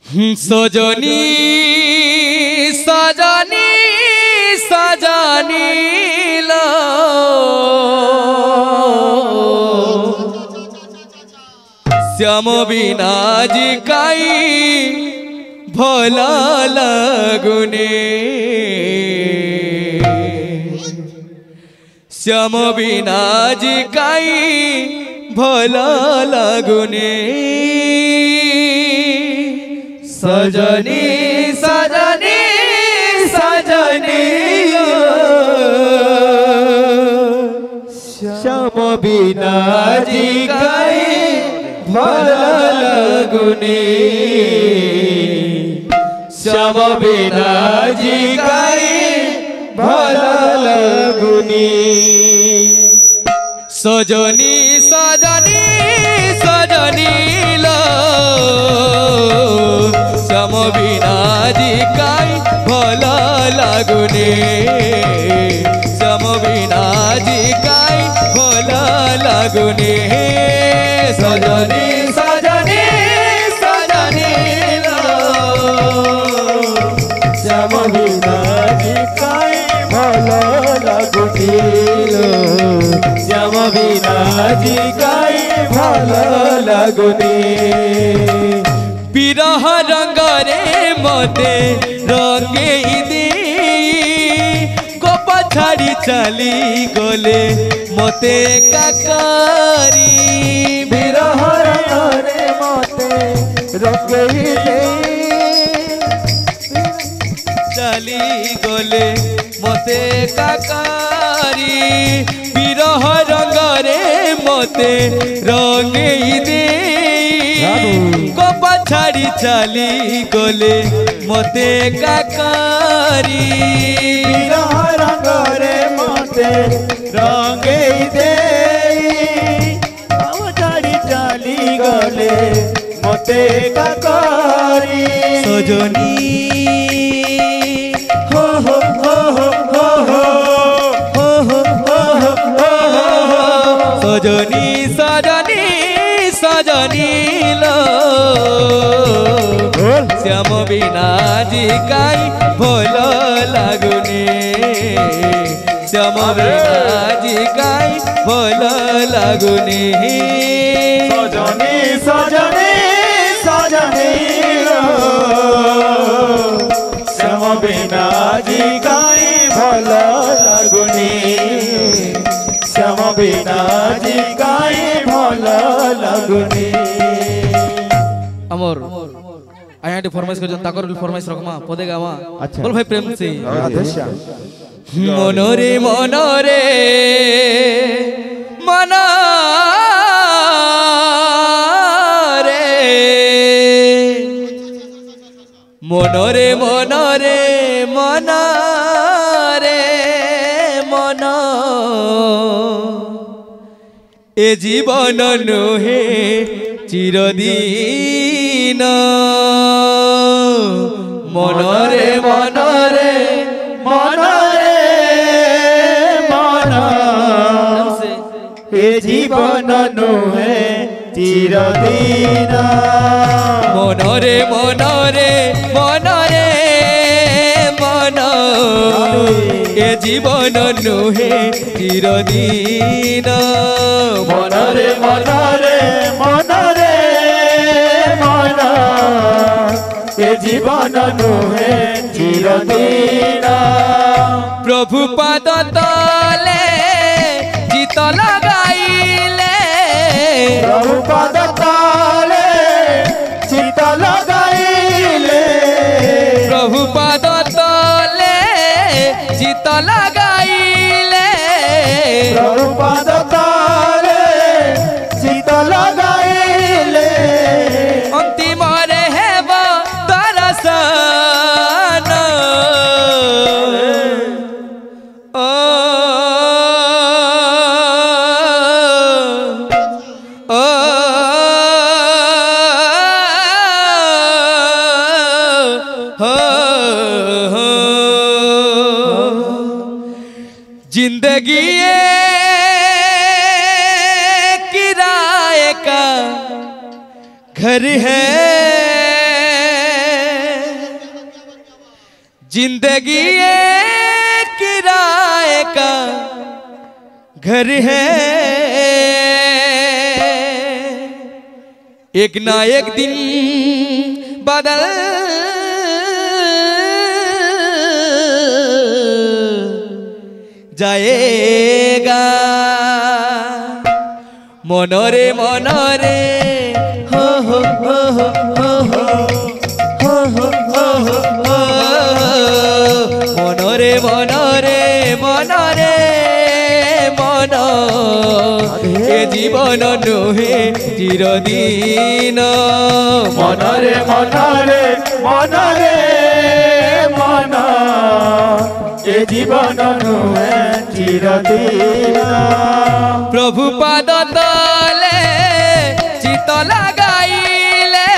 सजनी सजनी सजनी लो श्याम बिना जी काई भला लगुने श्याम बिना जी काई भला लगुने सजनी सजनी सजनी श्याम बिना जी काई भला लगुने श्याम बिना जी काई भला लगुने सजनी सजनी सजनी लो श्याम बिना जी काई भला लगुने श्याम बिना जी काई भला लगुने सजनी सजनी सजनी लो श्याम बिना जी काई भला लगुने श्याम बिना जी काई भला लगुने विरह रंग रे मते रंगे दे गोप छाड़ी चली गले मते काकारी विरह रंग रे मते रंगे दे चली गले मते काकारी विरह रंग रे मते रंगे दे गोपा छाड़ी चली गले मते काकारी विरह रंग रे मते रंगे दे छाड़ी चली गले मते काकारी सजनी हो हो हो हो हो हो हो हो हो सजनी सजनी सजनी लो श्याम बिना जी काई भला लगुने श्याम बिना जी काई भला लगुने सजनी सजनी सजनी लो श्याम बिना जी काई भला लगुने श्याम बिना जी काई भला लगुने अमर आया फरमाइश कर ताकर फरमाइश रखमा पदे गावा अच्छा बोल भाई प्रेम से आदेशा मनोरे मनोरे मनोरे मनोरे मनोरे मनोरे मन ए जीवन नुहे चिरदीन मनोरे मनोरे मनोरे मन हे जीवन नुहे चिरदीन मनोरे मनोरे मनोरे मन ए जीवन नुहे चिरदीन मनोरे मनोरे मनोरे मन हे जीवन नुहे चिरदीन प्रभु पाद तले गीत लगाइले प्रभु पद तले चित लगाइले प्रभु पाद तले गीत लगाइले प्रभु पद तले चित लगाइले अंतिम रे हेब दर्शन ओ ओ हो जिंदगी किराए का घर है जिंदगी एक किराए का घर है, एक ना एक दिन बदल जाएगा। मनोरे मनोरे हो हो हो हो हो हो हो हो मनोरे मनोरे मनोरे मन ए जीवन नुहे चिरदिन। मनरे मनरे मनरे मन ए जीवन नुहे चिरदिन। प्रभु पाद तले चित लगाइले,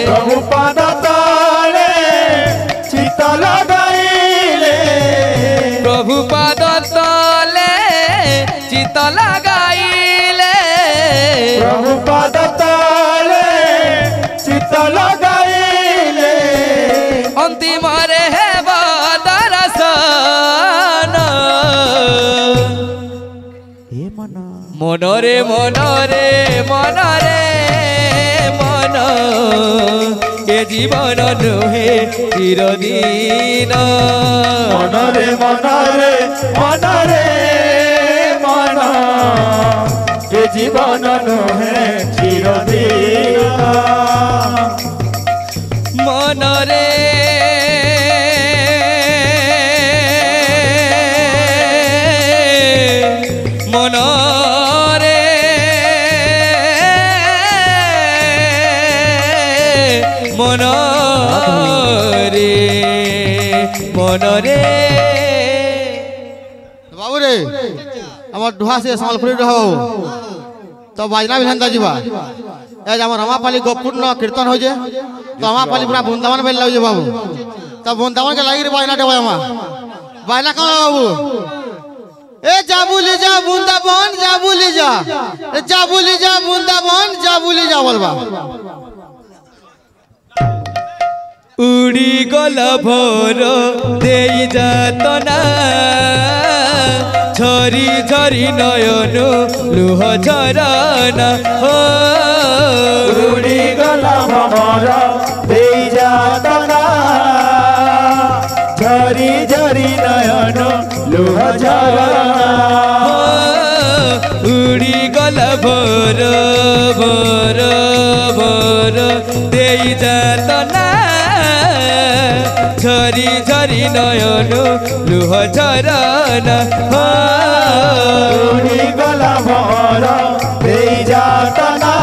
प्रभु पाद तले चित लगाइले, प्रभु पाद तले चित लगाइले, प्रभु पाद तले चित लगाइले। अंतिम रे मनरे मनरे मनरे मन ए जीवन नुहे चिरदिन। मनरे मनरे मनरे मन ए जीवन नुहे चिरदिन। मनरे मनरे मनरे बाबू रे आम डुहा से सम्बलपुरी डुहा तो बाजना भी हेन्ता जीवा आज आम रमापाली गोपूर्ण कीर्तन हो जे तो रमापाली पूरा वृंदावन बेल लगे बाबू तब वृंदावन के लगी बाजना देव बाजना कौन बाबू ए जाबुली जा वृंदावन जाबुली जा जाबुली जा वृंदावन जाबुली जा बोलबा। उड़ी गला भोर दे जातना झरी झरी नयन लुह झरना हो। उड़ी गला भोर दे जातना झरी झरी नयन लुह झरना। उड़ी गला भोर भोर भोर दे जातना झरी झरी नयन लुह झरना हो। उड़ी गला भोर दे जातना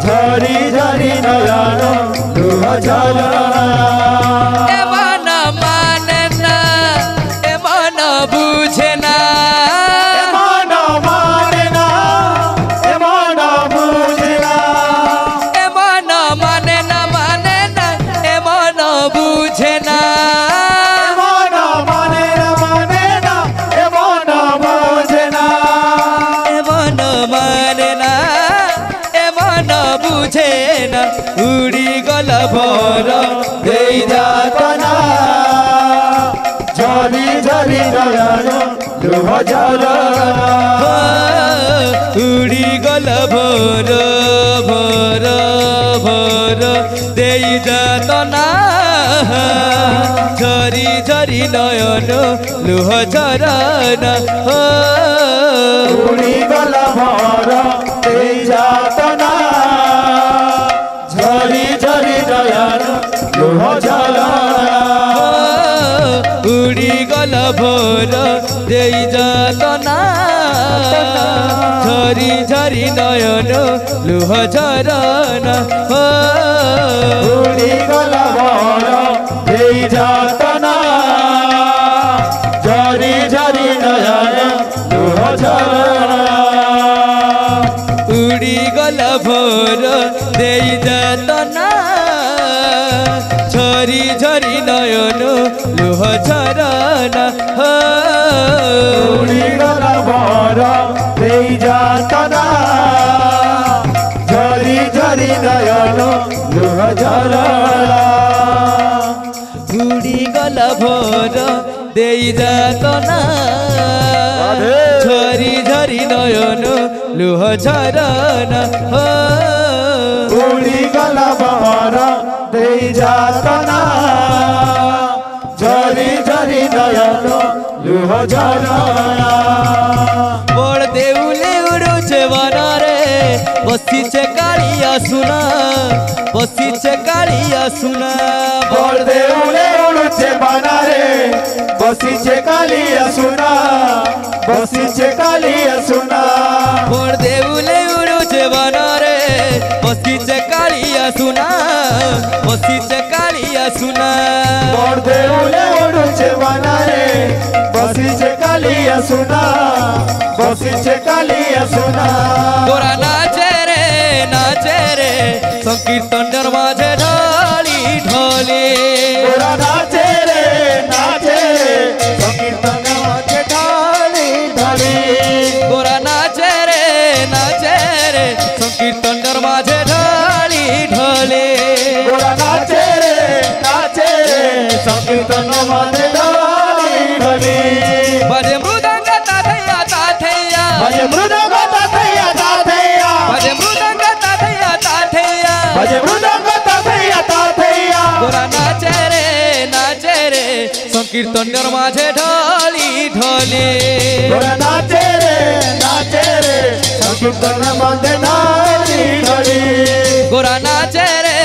झरी झरी नयन लुह झरना। ए मन माने ना ए मन बुझे ना, ए मन माने ना ए मन बुझे ना, ए मन माने ना माने ना ए मन बुझे ना, ए मन माने ना माने ना ए मन बुझे ना। ए मन माने ना ए मन बुझे ना। उड़ी गला भोर दे जातना झरी झरी नयन लुह झरना। उड़ी गला भोर भोर भोर दे जातना झरी झरी नयन लुह झरना हो। उड़ी गला भोर दे जातना झरी झरी नयन लुह झरना। उड़ी गला भोर दे जातना झरी झरी नयन लुह झरना हो। उड़ी गला भोर दे जातना झरी झरी नयन लुह झरना। उड़ी गला भोर दे जातना झरी झरी नयन लुह झरना हो। उड़ी गला भोर दे जातना झरी झरी नयन लुह झरना। ভোর দেই যাতনা ঝরি ঝরি নয়ন লুহ ঝরনা উড়ি গলা ভোর দেই যাতনা ঝরি ঝরি নয়ন লুহ ঝরনা বড় দেউলে উড়ুছে বনরে বসিছে কালিয়া সুনা বসিছে কালিয়া সুনা বড় দেউলে উড়ুছে বনরে বসিছে কালিয়া সুনা বসিছে কালিয়া সুনা বড় দেউলে উড়ুছে বনরে বসিছে কালিয়া সুনা বসিছে কালিয়া সুনা বড় দেউলে উড়ুছে বনরে বসিছে কালিয়া সুনা বসিছে কালিয়া সুনা গোরা নাচে রে সংকীর্তনের মাঝে ঢালি ঢলে গোরা নাচে রে সংকীর্তন মাঝে ঢালি ঢালি গোরা নাচে রে সংকীর্তনের মাঝে ঢালি ঢলে গোরা নাচে রে সংকীর্তন মাঝে ঢালি ঢালি বাজে মৃদঙ্গ তাথৈয়া তাথৈয়া বাজে মৃদঙ্গ তাথৈয়া তাথৈয়া বাজে মৃদঙ্গ তাথৈয়া তাথৈয়া বাজে মৃদঙ্গ তাথৈয়া তাথৈয়া গোরা নাচে রে সংকীর্তনের মাঝে ঢালি ঢলে গোরা নাচে রে সংকীর্তন মাঝে ঢালি ঢালি গোরা নাচে রে